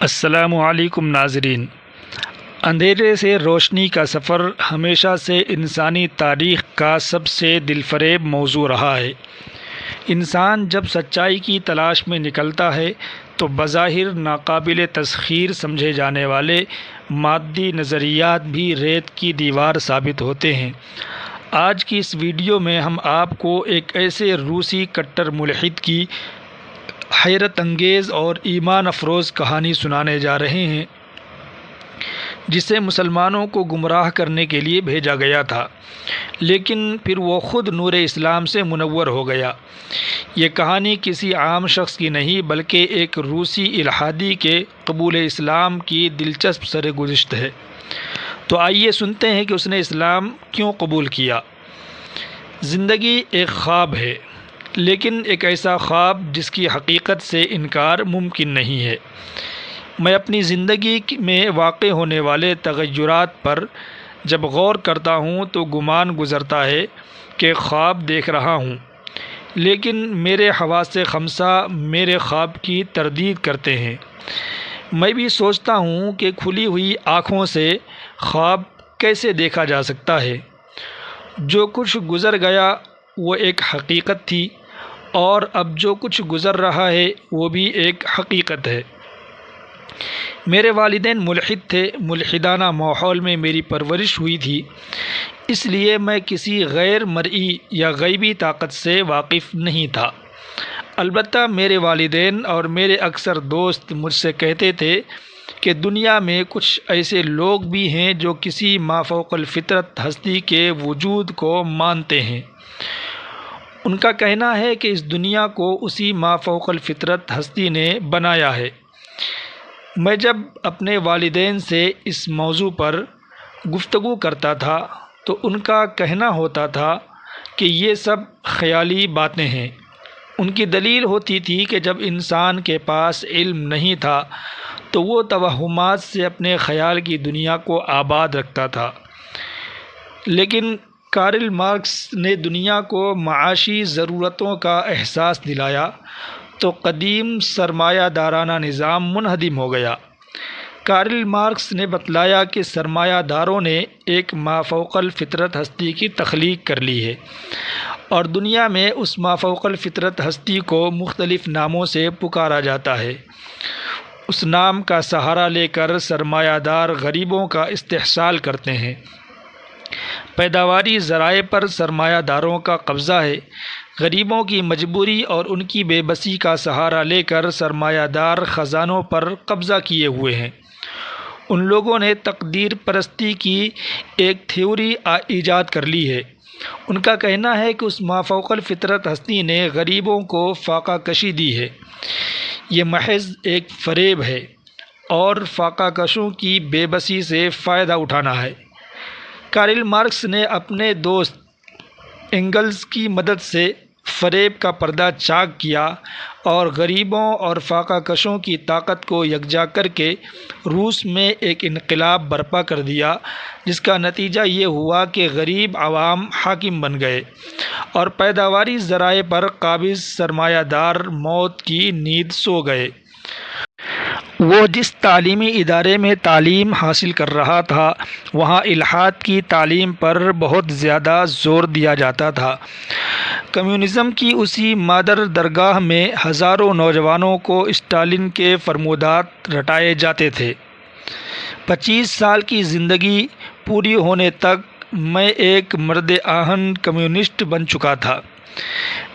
السلام علیکم ناظرین۔ اندھیرے سے روشنی کا سفر ہمیشہ سے انسانی تاریخ کا سب سے دلفریب موضوع رہا ہے۔ انسان جب سچائی کی تلاش میں نکلتا ہے تو بظاہر ناقابل تسخیر سمجھے جانے والے مادی نظریات بھی ریت کی دیوار ثابت ہوتے ہیں۔ آج کی اس ویڈیو میں ہم آپ کو ایک ایسے روسی کٹر ملحد کی حیرت انگیز اور ایمان افروز کہانی سنانے جا رہے ہیں جسے مسلمانوں کو گمراہ کرنے کے لیے بھیجا گیا تھا، لیکن پھر وہ خود نور اسلام سے منور ہو گیا۔ یہ کہانی کسی عام شخص کی نہیں بلکہ ایک روسی الحادی کے قبول اسلام کی دلچسپ سرگزشت ہے۔ تو آئیے سنتے ہیں کہ اس نے اسلام کیوں قبول کیا۔ زندگی ایک خواب ہے، لیکن ایک ایسا خواب جس کی حقیقت سے انکار ممکن نہیں ہے۔ میں اپنی زندگی میں واقع ہونے والے تغیرات پر جب غور کرتا ہوں تو گمان گزرتا ہے کہ خواب دیکھ رہا ہوں، لیکن میرے حواس خمسہ میرے خواب کی تردید کرتے ہیں۔ میں بھی سوچتا ہوں کہ کھلی ہوئی آنکھوں سے خواب کیسے دیکھا جا سکتا ہے۔ جو کچھ گزر گیا وہ ایک حقیقت تھی، اور اب جو کچھ گزر رہا ہے وہ بھی ایک حقیقت ہے۔ میرے والدین ملحد تھے، ملحدانہ ماحول میں میری پرورش ہوئی تھی، اس لیے میں کسی غیر مرئی یا غیبی طاقت سے واقف نہیں تھا۔ البتہ میرے والدین اور میرے اکثر دوست مجھ سے کہتے تھے کہ دنیا میں کچھ ایسے لوگ بھی ہیں جو کسی مافوق الفطرت ہستی کے وجود کو مانتے ہیں۔ ان کا کہنا ہے کہ اس دنیا کو اسی مافوق الفطرت ہستی نے بنایا ہے۔ میں جب اپنے والدین سے اس موضوع پر گفتگو کرتا تھا تو ان کا کہنا ہوتا تھا کہ یہ سب خیالی باتیں ہیں۔ ان کی دلیل ہوتی تھی کہ جب انسان کے پاس علم نہیں تھا تو وہ توہمات سے اپنے خیال کی دنیا کو آباد رکھتا تھا، لیکن کارل مارکس نے دنیا کو معاشی ضرورتوں کا احساس دلایا تو قدیم سرمایہ دارانہ نظام منہدم ہو گیا۔ کارل مارکس نے بتلایا کہ سرمایہ داروں نے ایک مافوق الفطرت ہستی کی تخلیق کر لی ہے، اور دنیا میں اس مافوق الفطرت ہستی کو مختلف ناموں سے پکارا جاتا ہے۔ اس نام کا سہارا لے کر سرمایہ دار غریبوں کا استحصال کرتے ہیں۔ پیداواری ذرائع پر سرمایہ داروں کا قبضہ ہے۔ غریبوں کی مجبوری اور ان کی بے بسی کا سہارا لے کر سرمایہ دار خزانوں پر قبضہ کیے ہوئے ہیں۔ ان لوگوں نے تقدیر پرستی کی ایک تھیوری ایجاد کر لی ہے۔ ان کا کہنا ہے کہ اس مافوق الفطرت ہستی نے غریبوں کو فاقہ کشی دی ہے۔ یہ محض ایک فریب ہے اور فاقہ کشوں کی بے بسی سے فائدہ اٹھانا ہے۔ کارل مارکس نے اپنے دوست اینگلز کی مدد سے فریب کا پردہ چاک کیا اور غریبوں اور فاقہ کشوں کی طاقت کو یکجا کر کے روس میں ایک انقلاب برپا کر دیا، جس کا نتیجہ یہ ہوا کہ غریب عوام حاکم بن گئے اور پیداواری ذرائع پر قابض سرمایہ دار موت کی نیند سو گئے۔ وہ جس تعلیمی ادارے میں تعلیم حاصل کر رہا تھا وہاں الحاد کی تعلیم پر بہت زیادہ زور دیا جاتا تھا۔ کمیونزم کی اسی مادر درگاہ میں ہزاروں نوجوانوں کو اسٹالن کے فرمودات رٹائے جاتے تھے۔ 25 سال کی زندگی پوری ہونے تک میں ایک مرد آہن کمیونسٹ بن چکا تھا۔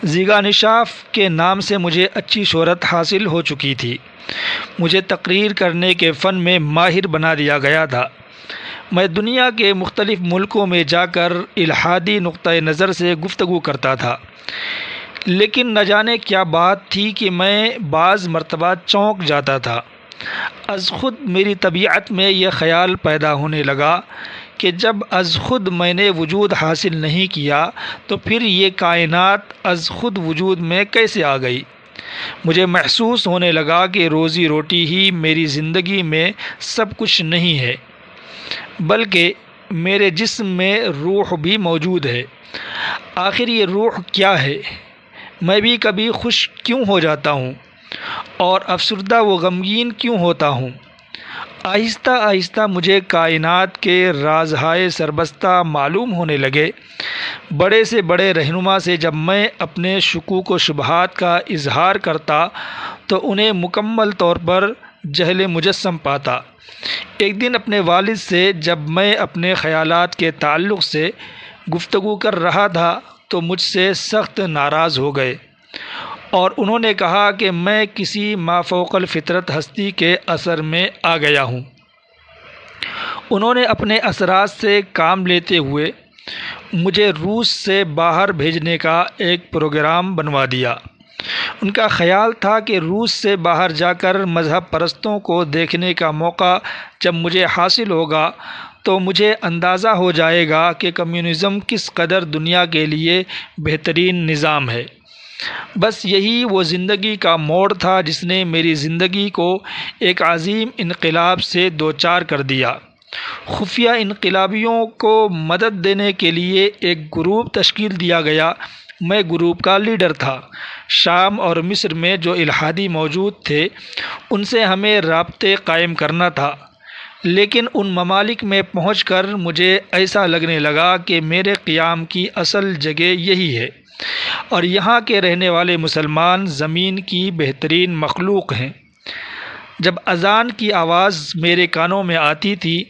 زیگانشاف کے نام سے مجھے اچھی شہرت حاصل ہو چکی تھی۔ مجھے تقریر کرنے کے فن میں ماہر بنا دیا گیا تھا۔ میں دنیا کے مختلف ملکوں میں جا کر الحادی نقطۂ نظر سے گفتگو کرتا تھا، لیکن نہ جانے کیا بات تھی کہ میں بعض مرتبہ چونک جاتا تھا۔ از خود میری طبیعت میں یہ خیال پیدا ہونے لگا کہ جب از خود میں نے وجود حاصل نہیں کیا تو پھر یہ کائنات از خود وجود میں کیسے آ گئی۔ مجھے محسوس ہونے لگا کہ روزی روٹی ہی میری زندگی میں سب کچھ نہیں ہے، بلکہ میرے جسم میں روح بھی موجود ہے۔ آخر یہ روح کیا ہے؟ میں بھی کبھی خوش کیوں ہو جاتا ہوں؟ اور افسردہ و غمگین کیوں ہوتا ہوں؟ آہستہ آہستہ مجھے کائنات کے رازہائے سربستہ معلوم ہونے لگے۔ بڑے سے بڑے رہنما سے جب میں اپنے شکوک و شبہات کا اظہار کرتا تو انہیں مکمل طور پر جہل مجسم پاتا۔ ایک دن اپنے والد سے جب میں اپنے خیالات کے تعلق سے گفتگو کر رہا تھا تو مجھ سے سخت ناراض ہو گئے اور انہوں نے کہا کہ میں کسی مافوق الفطرت ہستی کے اثر میں آ گیا ہوں۔ انہوں نے اپنے اثرات سے کام لیتے ہوئے مجھے روس سے باہر بھیجنے کا ایک پروگرام بنوا دیا۔ ان کا خیال تھا کہ روس سے باہر جا کر مذہب پرستوں کو دیکھنے کا موقع جب مجھے حاصل ہوگا تو مجھے اندازہ ہو جائے گا کہ کمیونزم کس قدر دنیا کے لیے بہترین نظام ہے۔ بس یہی وہ زندگی کا موڑ تھا جس نے میری زندگی کو ایک عظیم انقلاب سے دوچار کر دیا۔ خفیہ انقلابیوں کو مدد دینے کے لیے ایک گروپ تشکیل دیا گیا۔ میں گروپ کا لیڈر تھا۔ شام اور مصر میں جو الحادی موجود تھے ان سے ہمیں رابطے قائم کرنا تھا، لیکن ان ممالک میں پہنچ کر مجھے ایسا لگنے لگا کہ میرے قیام کی اصل جگہ یہی ہے اور یہاں کے رہنے والے مسلمان زمین کی بہترین مخلوق ہیں۔ جب اذان کی آواز میرے کانوں میں آتی تھی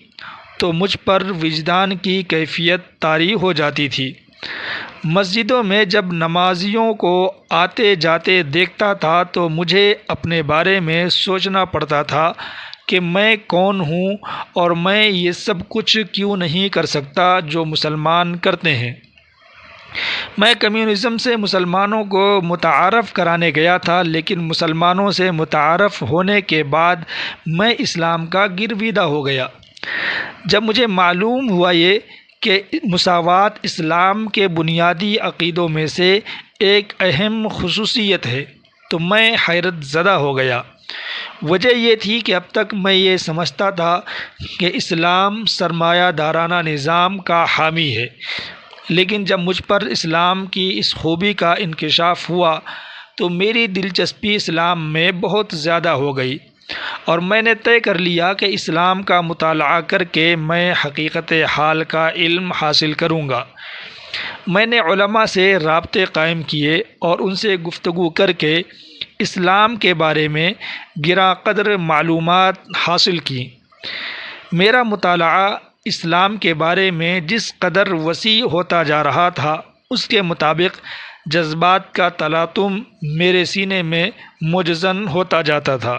تو مجھ پر وجدان کی کیفیت طاری ہو جاتی تھی۔ مسجدوں میں جب نمازیوں کو آتے جاتے دیکھتا تھا تو مجھے اپنے بارے میں سوچنا پڑتا تھا کہ میں کون ہوں اور میں یہ سب کچھ کیوں نہیں کر سکتا جو مسلمان کرتے ہیں۔ میں کمیونزم سے مسلمانوں کو متعارف کرانے گیا تھا، لیکن مسلمانوں سے متعارف ہونے کے بعد میں اسلام کا گرویدہ ہو گیا۔ جب مجھے معلوم ہوا یہ کہ مساوات اسلام کے بنیادی عقیدوں میں سے ایک اہم خصوصیت ہے تو میں حیرت زدہ ہو گیا۔ وجہ یہ تھی کہ اب تک میں یہ سمجھتا تھا کہ اسلام سرمایہ دارانہ نظام کا حامی ہے، لیکن جب مجھ پر اسلام کی اس خوبی کا انکشاف ہوا تو میری دلچسپی اسلام میں بہت زیادہ ہو گئی اور میں نے طے کر لیا کہ اسلام کا مطالعہ کر کے میں حقیقت حال کا علم حاصل کروں گا۔ میں نے علماء سے رابطے قائم کیے اور ان سے گفتگو کر کے اسلام کے بارے میں گراں قدر معلومات حاصل کی۔ میرا مطالعہ اسلام کے بارے میں جس قدر وسیع ہوتا جا رہا تھا اس کے مطابق جذبات کا تلاطم میرے سینے میں مجزن ہوتا جاتا تھا۔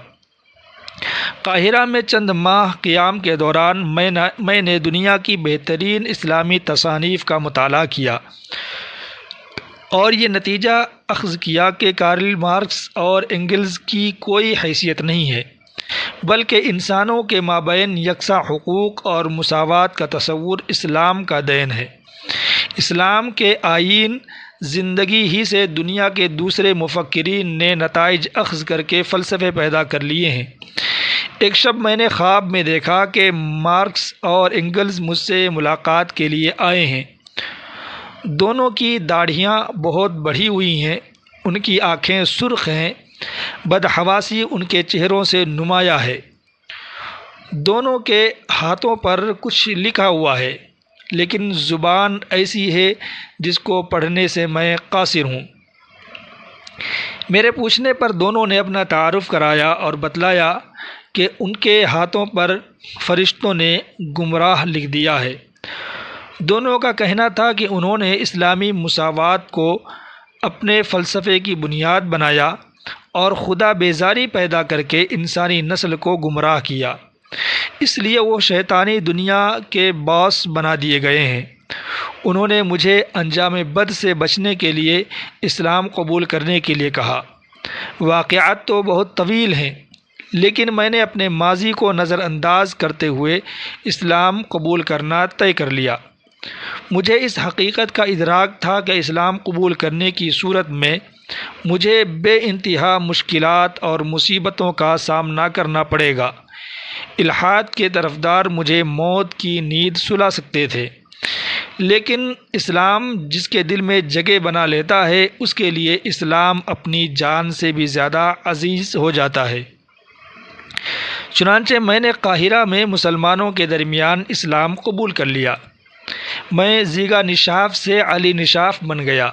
قاہرہ میں چند ماہ قیام کے دوران میں نے دنیا کی بہترین اسلامی تصانیف کا مطالعہ کیا اور یہ نتیجہ اخذ کیا کہ کارل مارکس اور اینگلز کی کوئی حیثیت نہیں ہے، بلکہ انسانوں کے مابین یکساں حقوق اور مساوات کا تصور اسلام کا دین ہے۔ اسلام کے آئین زندگی ہی سے دنیا کے دوسرے مفکرین نے نتائج اخذ کر کے فلسفے پیدا کر لیے ہیں۔ ایک شب میں نے خواب میں دیکھا کہ مارکس اور اینگلز مجھ سے ملاقات کے لیے آئے ہیں۔ دونوں کی داڑھیاں بہت بڑھی ہوئی ہیں، ان کی آنکھیں سرخ ہیں، بدحواسی ان کے چہروں سے نمایاں ہے۔ دونوں کے ہاتھوں پر کچھ لکھا ہوا ہے، لیکن زبان ایسی ہے جس کو پڑھنے سے میں قاصر ہوں۔ میرے پوچھنے پر دونوں نے اپنا تعارف کرایا اور بتلایا کہ ان کے ہاتھوں پر فرشتوں نے گمراہ لکھ دیا ہے۔ دونوں کا کہنا تھا کہ انہوں نے اسلامی مساوات کو اپنے فلسفے کی بنیاد بنایا اور خدا بیزاری پیدا کر کے انسانی نسل کو گمراہ کیا، اس لیے وہ شیطانی دنیا کے باعث بنا دیے گئے ہیں۔ انہوں نے مجھے انجام بد سے بچنے کے لیے اسلام قبول کرنے کے لیے کہا۔ واقعات تو بہت طویل ہیں، لیکن میں نے اپنے ماضی کو نظر انداز کرتے ہوئے اسلام قبول کرنا طے کر لیا۔ مجھے اس حقیقت کا ادراک تھا کہ اسلام قبول کرنے کی صورت میں مجھے بے انتہا مشکلات اور مصیبتوں کا سامنا کرنا پڑے گا۔ الحاد کے طرفدار مجھے موت کی نیند سلا سکتے تھے، لیکن اسلام جس کے دل میں جگہ بنا لیتا ہے اس کے لیے اسلام اپنی جان سے بھی زیادہ عزیز ہو جاتا ہے۔ چنانچہ میں نے قاہرہ میں مسلمانوں کے درمیان اسلام قبول کر لیا۔ میں زیگا نشاف سے علی نشاف بن گیا،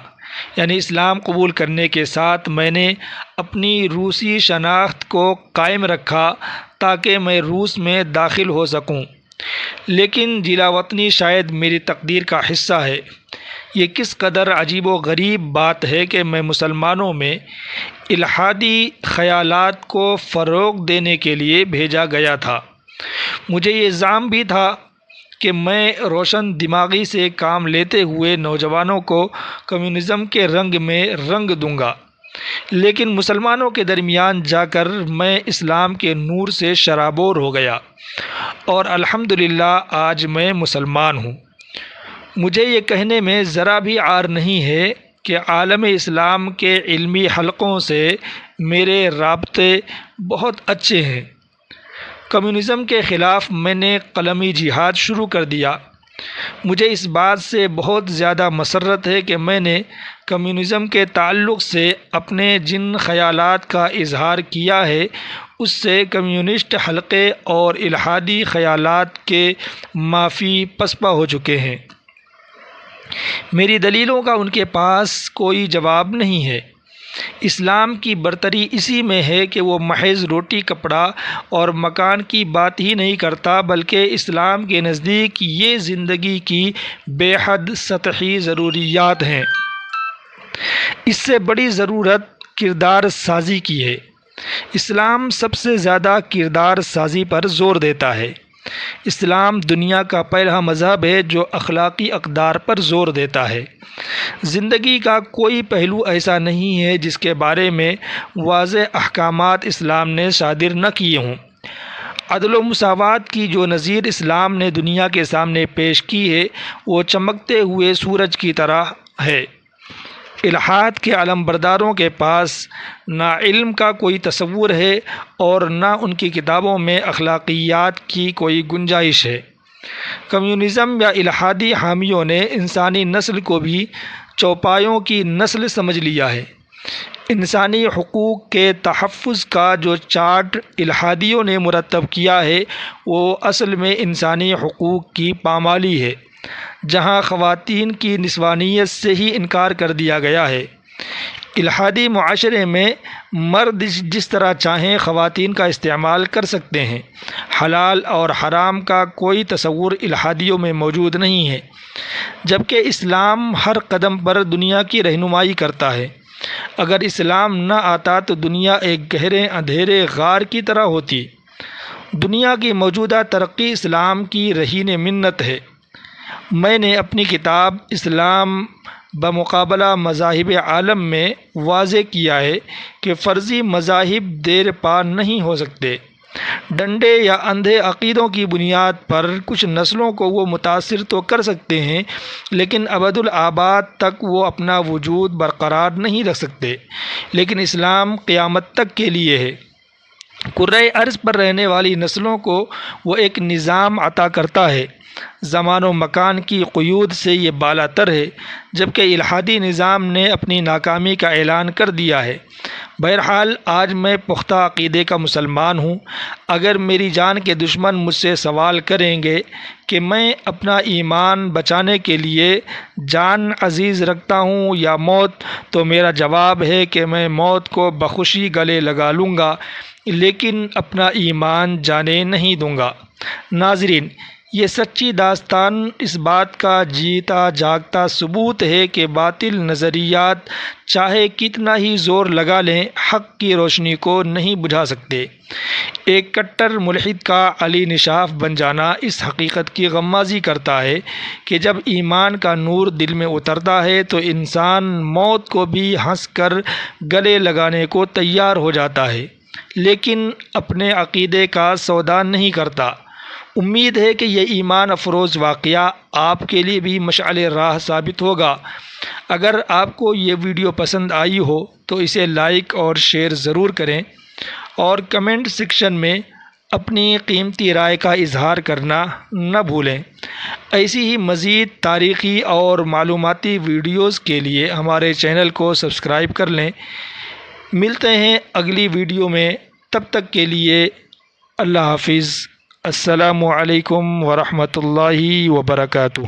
یعنی اسلام قبول کرنے کے ساتھ میں نے اپنی روسی شناخت کو قائم رکھا تاکہ میں روس میں داخل ہو سکوں، لیکن جلا وطنی شاید میری تقدیر کا حصہ ہے۔ یہ کس قدر عجیب و غریب بات ہے کہ میں مسلمانوں میں الحادی خیالات کو فروغ دینے کے لیے بھیجا گیا تھا۔ مجھے یہ زعم بھی تھا کہ میں روشن دماغی سے کام لیتے ہوئے نوجوانوں کو کمیونزم کے رنگ میں رنگ دوں گا، لیکن مسلمانوں کے درمیان جا کر میں اسلام کے نور سے شرابور ہو گیا اور الحمدللہ آج میں مسلمان ہوں۔ مجھے یہ کہنے میں ذرا بھی عار نہیں ہے کہ عالم اسلام کے علمی حلقوں سے میرے رابطے بہت اچھے ہیں۔ کمیونزم کے خلاف میں نے قلمی جہاد شروع کر دیا۔ مجھے اس بات سے بہت زیادہ مسرت ہے کہ میں نے کمیونزم کے تعلق سے اپنے جن خیالات کا اظہار کیا ہے اس سے کمیونسٹ حلقے اور الحادی خیالات کے مافی پسپا ہو چکے ہیں۔ میری دلیلوں کا ان کے پاس کوئی جواب نہیں ہے۔ اسلام کی برتری اسی میں ہے کہ وہ محض روٹی کپڑا اور مکان کی بات ہی نہیں کرتا، بلکہ اسلام کے نزدیک یہ زندگی کی بے حد سطحی ضروریات ہیں۔ اس سے بڑی ضرورت کردار سازی کی ہے۔ اسلام سب سے زیادہ کردار سازی پر زور دیتا ہے۔ اسلام دنیا کا پہلا مذہب ہے جو اخلاقی اقدار پر زور دیتا ہے۔ زندگی کا کوئی پہلو ایسا نہیں ہے جس کے بارے میں واضح احکامات اسلام نے صادر نہ کیے ہوں۔ عدل و مساوات کی جو نظیر اسلام نے دنیا کے سامنے پیش کی ہے وہ چمکتے ہوئے سورج کی طرح ہے۔ الحاد کے علمبرداروں کے پاس نہ علم کا کوئی تصور ہے اور نہ ان کی کتابوں میں اخلاقیات کی کوئی گنجائش ہے۔ کمیونزم یا الحادی حامیوں نے انسانی نسل کو بھی چوپایوں کی نسل سمجھ لیا ہے۔ انسانی حقوق کے تحفظ کا جو چارٹ الحادیوں نے مرتب کیا ہے وہ اصل میں انسانی حقوق کی پامالی ہے، جہاں خواتین کی نسوانیت سے ہی انکار کر دیا گیا ہے۔ الحادی معاشرے میں مرد جس طرح چاہیں خواتین کا استعمال کر سکتے ہیں۔ حلال اور حرام کا کوئی تصور الحادیوں میں موجود نہیں ہے، جبکہ اسلام ہر قدم پر دنیا کی رہنمائی کرتا ہے۔ اگر اسلام نہ آتا تو دنیا ایک گہرے اندھیرے غار کی طرح ہوتی۔ دنیا کی موجودہ ترقی اسلام کی رہین منت ہے۔ میں نے اپنی کتاب اسلام بمقابلہ مذاہب عالم میں واضح کیا ہے کہ فرضی مذاہب دیر پا نہیں ہو سکتے۔ ڈنڈے یا اندھے عقیدوں کی بنیاد پر کچھ نسلوں کو وہ متاثر تو کر سکتے ہیں، لیکن ابدالآباد تک وہ اپنا وجود برقرار نہیں رکھ سکتے۔ لیکن اسلام قیامت تک کے لیے ہے۔ کرۂ ارض پر رہنے والی نسلوں کو وہ ایک نظام عطا کرتا ہے۔ زمان و مکان کی قیود سے یہ بالا تر ہے، جبکہ الحادی نظام نے اپنی ناکامی کا اعلان کر دیا ہے۔ بہرحال آج میں پختہ عقیدے کا مسلمان ہوں۔ اگر میری جان کے دشمن مجھ سے سوال کریں گے کہ میں اپنا ایمان بچانے کے لیے جان عزیز رکھتا ہوں یا موت، تو میرا جواب ہے کہ میں موت کو بخوشی گلے لگا لوں گا، لیکن اپنا ایمان جانے نہیں دوں گا۔ ناظرین، یہ سچی داستان اس بات کا جیتا جاگتا ثبوت ہے کہ باطل نظریات چاہے کتنا ہی زور لگا لیں حق کی روشنی کو نہیں بجھا سکتے۔ ایک کٹر ملحد کا علی نشاف بن جانا اس حقیقت کی غمازی کرتا ہے کہ جب ایمان کا نور دل میں اترتا ہے تو انسان موت کو بھی ہنس کر گلے لگانے کو تیار ہو جاتا ہے، لیکن اپنے عقیدے کا سودا نہیں کرتا۔ امید ہے کہ یہ ایمان افروز واقعہ آپ کے لیے بھی مشعل راہ ثابت ہوگا۔ اگر آپ کو یہ ویڈیو پسند آئی ہو تو اسے لائک اور شیئر ضرور کریں، اور کمنٹ سیکشن میں اپنی قیمتی رائے کا اظہار کرنا نہ بھولیں۔ ایسی ہی مزید تاریخی اور معلوماتی ویڈیوز کے لیے ہمارے چینل کو سبسکرائب کر لیں۔ ملتے ہیں اگلی ویڈیو میں، تب تک کے لیے اللہ حافظ۔ السلام علیکم ورحمۃ اللہ وبرکاتہ۔